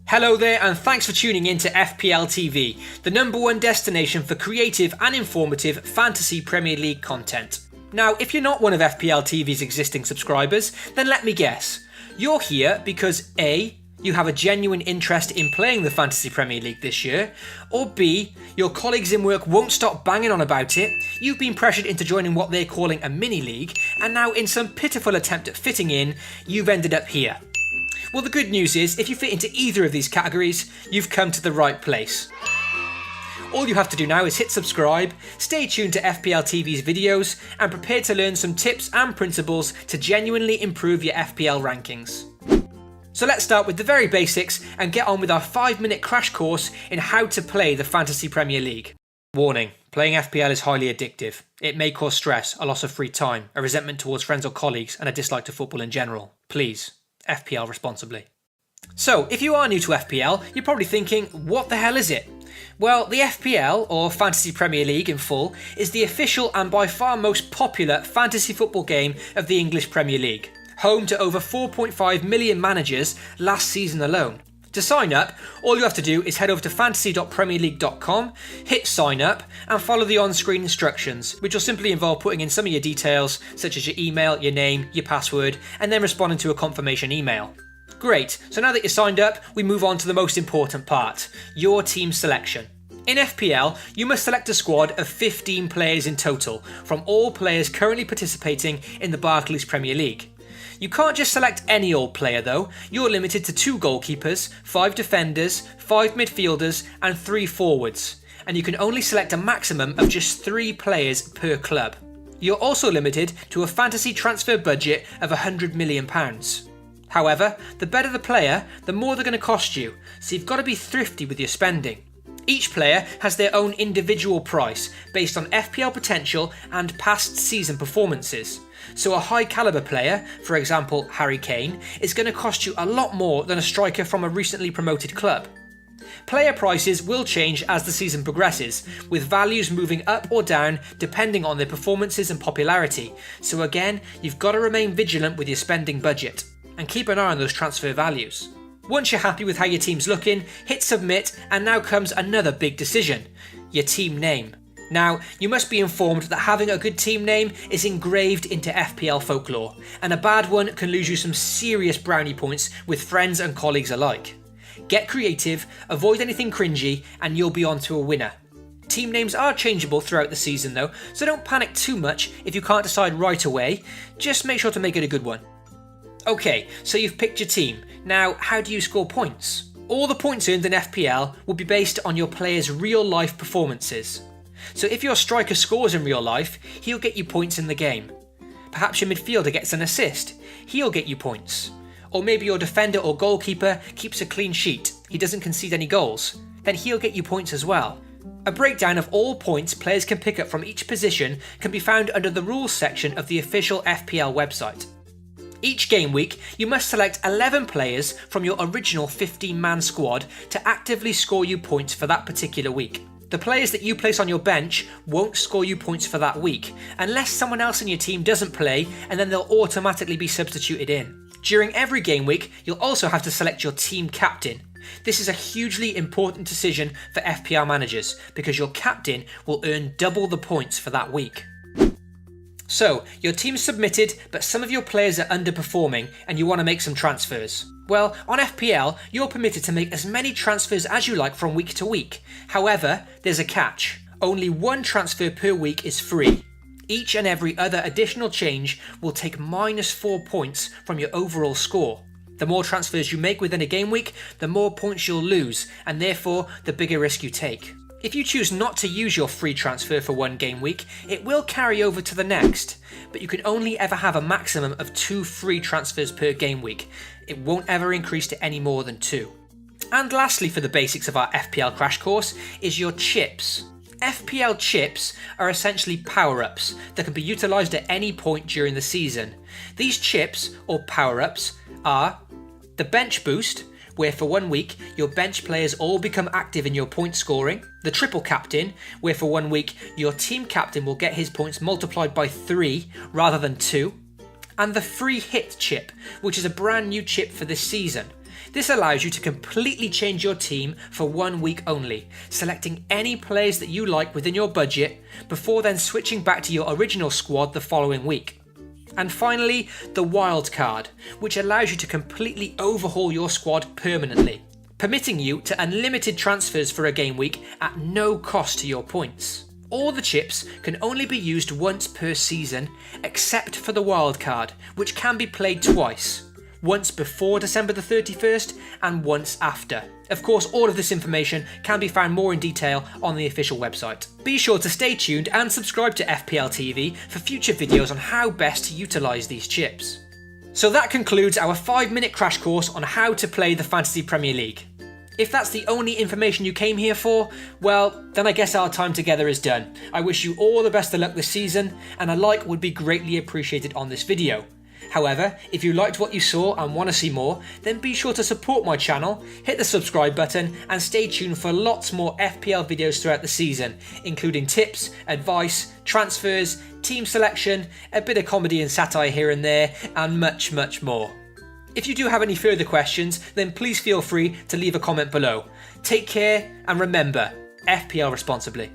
Hello there, and thanks for tuning in to FPL TV, the #1 destination for creative and informative Fantasy Premier League content. Now, if you're not one of FPL TV's existing subscribers, then let me guess. You're here because A, you have a genuine interest in playing the Fantasy Premier League this year, or B, your colleagues in work won't stop banging on about it, you've been pressured into joining what they're calling a mini-league, and now in some pitiful attempt at fitting in, you've ended up here. Well, the good news is, if you fit into either of these categories, you've come to the right place. All you have to do now is hit subscribe, stay tuned to FPL TV's videos, and prepare to learn some tips and principles to genuinely improve your FPL rankings. So let's start with the very basics and get on with our 5-minute crash course in how to play the Fantasy Premier League. Warning, playing FPL is highly addictive. It may cause stress, a loss of free time, a resentment towards friends or colleagues, and a dislike to football in general. Please, FPL responsibly. So, if you are new to FPL, you're probably thinking, what the hell is it? Well, the FPL, or Fantasy Premier League in full, is the official and by far most popular fantasy football game of the English Premier League, home to over 4.5 million managers last season alone. To sign up, all you have to do is head over to fantasy.premierleague.com, hit sign up, and follow the on-screen instructions, which will simply involve putting in some of your details, such as your email, your name, your password, and then responding to a confirmation email. Great, so now that you're signed up, we move on to the most important part, your team selection. In FPL, you must select a squad of 15 players in total, from all players currently participating in the Barclays Premier League. You can't just select any old player though, you're limited to 2 goalkeepers, 5 defenders, 5 midfielders and 3 forwards, and you can only select a maximum of just 3 players per club. You're also limited to a fantasy transfer budget of £100 million. However, the better the player, the more they're going to cost you, so you've got to be thrifty with your spending. Each player has their own individual price based on FPL potential and past season performances. So a high caliber player, for example Harry Kane, is going to cost you a lot more than a striker from a recently promoted club. Player prices will change as the season progresses, with values moving up or down depending on their performances and popularity, so again, you've got to remain vigilant with your spending budget, and keep an eye on those transfer values. Once you're happy with how your team's looking, hit submit, and now comes another big decision, your team name. Now, you must be informed that having a good team name is engraved into FPL folklore, and a bad one can lose you some serious brownie points with friends and colleagues alike. Get creative, avoid anything cringy, and you'll be on to a winner. Team names are changeable throughout the season though, so don't panic too much if you can't decide right away, just make sure to make it a good one. Okay, so you've picked your team. Now, how do you score points? All the points earned in FPL will be based on your player's real-life performances. So if your striker scores in real life, he'll get you points in the game. Perhaps your midfielder gets an assist, he'll get you points. Or maybe your defender or goalkeeper keeps a clean sheet, he doesn't concede any goals, then he'll get you points as well. A breakdown of all points players can pick up from each position can be found under the rules section of the official FPL website. Each game week, you must select 11 players from your original 15-man squad to actively score you points for that particular week. The players that you place on your bench won't score you points for that week, unless someone else in your team doesn't play, and then they'll automatically be substituted in. During every game week, you'll also have to select your team captain. This is a hugely important decision for FPL managers, because your captain will earn double the points for that week. So, your team's submitted, but some of your players are underperforming and you want to make some transfers. Well, on FPL, you're permitted to make as many transfers as you like from week to week. However, there's a catch. Only 1 transfer per week is free. Each and every other additional change will take -4 points from your overall score. The more transfers you make within a game week, the more points you'll lose, and therefore the bigger risk you take. If you choose not to use your free transfer for 1 game week, it will carry over to the next, but you can only ever have a maximum of 2 free transfers per game week. It won't ever increase to any more than 2. And lastly, for the basics of our FPL crash course, is your chips. FPL chips are essentially power-ups that can be utilised at any point during the season. These chips, or power-ups, are the bench boost, where for 1 week your bench players all become active in your point scoring, the triple captain, where for 1 week your team captain will get his points multiplied by 3 rather than 2, and the free hit chip, which is a brand new chip for this season. This allows you to completely change your team for 1 week only, selecting any players that you like within your budget before then switching back to your original squad the following week. And finally, the wild card, which allows you to completely overhaul your squad permanently, permitting you to unlimited transfers for a game week at no cost to your points. All the chips can only be used once per season, except for the wild card, which can be played twice. Once before December the 31st and once after. Of course, all of this information can be found more in detail on the official website. Be sure to stay tuned and subscribe to FPL TV for future videos on how best to utilise these chips. So that concludes our 5-minute crash course on how to play the Fantasy Premier League. If that's the only information you came here for, well, then I guess our time together is done. I wish you all the best of luck this season, and a like would be greatly appreciated on this video. However, if you liked what you saw and want to see more, then be sure to support my channel, hit the subscribe button, and stay tuned for lots more FPL videos throughout the season, including tips, advice, transfers, team selection, a bit of comedy and satire here and there, and much, much more. If you do have any further questions, then please feel free to leave a comment below. Take care, and remember, FPL responsibly.